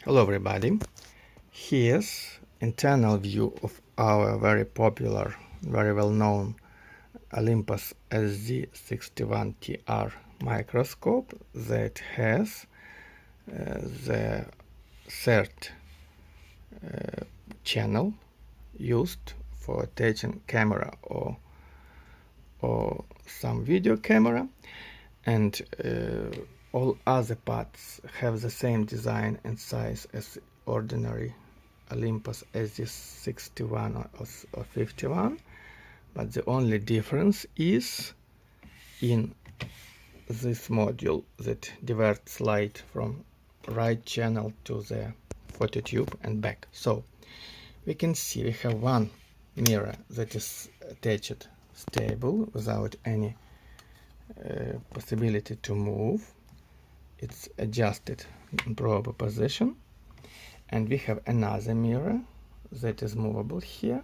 Hello everybody, here's internal view of our very popular, very well known Olympus sz61tr microscope that has the third channel used for attaching camera or some video camera, and all other parts have the same design and size as ordinary Olympus sz61 or 51, but the only difference is in this module that diverts light from right channel to the phototube and back. So we can see we have one mirror that is attached stable without any possibility to move. It's adjusted in proper position, and we have another mirror that is movable here,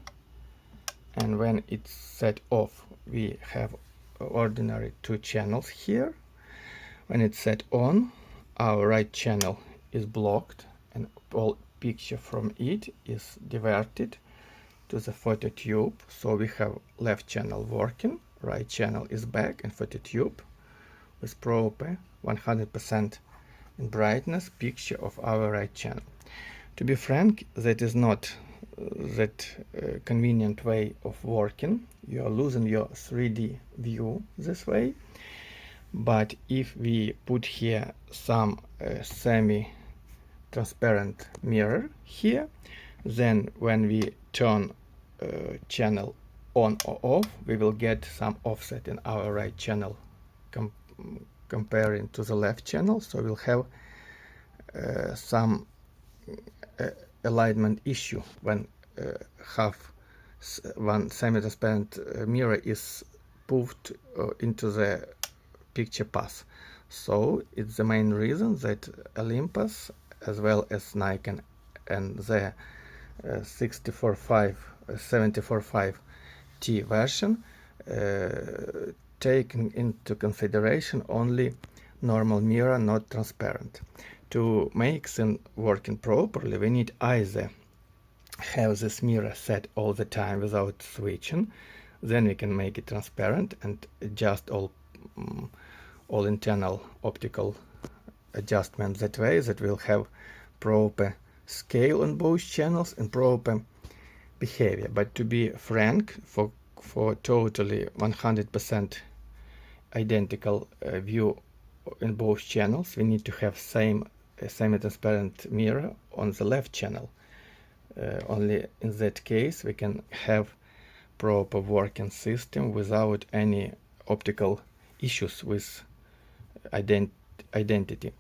and when it's set off we have ordinary two channels here. When it's set on, our right channel is blocked and all picture from it is diverted to the phototube, so we have left channel working, right channel is back, and phototube with proper 100% in brightness picture of our right channel. To be frank, that is not that convenient way of working. You are losing your 3D view this way. But if we put here some semi-transparent mirror here, then when we turn channel on or off, we will get some offset in our right channel comparing to the left channel, so we'll have some alignment issue when one semi-transparent mirror is put into the picture path. So it's the main reason that Olympus as well as Nikon and the 74.5 version taking into consideration only normal mirror, not transparent. To make them working properly, we need either have this mirror set all the time without switching, then we can make it transparent and adjust all internal optical adjustments that way, that will have proper scale on both channels and proper behavior. But to be frank, for totally 100% identical view in both channels, we need to have semi-transparent mirror on the left channel. Only in that case we can have proper working system without any optical issues with identity,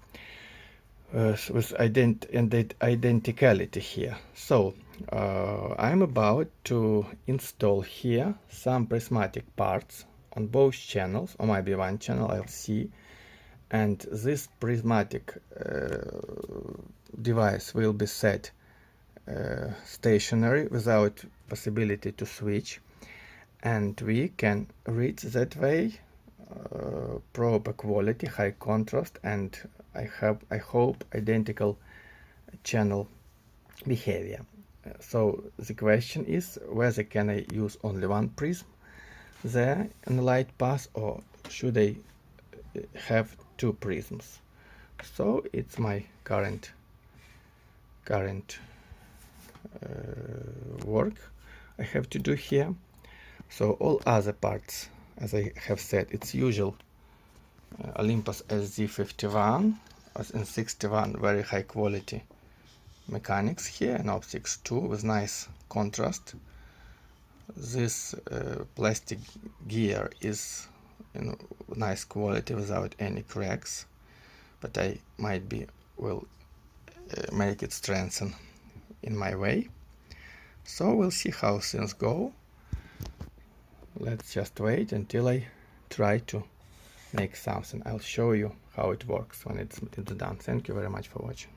with identicality here. So I'm about to install here some prismatic parts on both channels, or maybe one channel, I'll see. And this prismatic device will be set stationary without possibility to switch, and we can reach that way proper quality, high contrast, and I hope identical channel behavior. So the question is whether can I use only one prism there in the light path, or should I have two prisms. So it's my current work I have to do here. So all other parts, as I have said, it's usual Olympus sz51 as in 61, very high quality mechanics here, and optics too with nice contrast. This plastic gear is in nice quality without any cracks, but I will make it strengthen in my way. So we'll see how things go. Let's just wait until I try to make something. I'll show you how it works when it's done. Thank you very much for watching.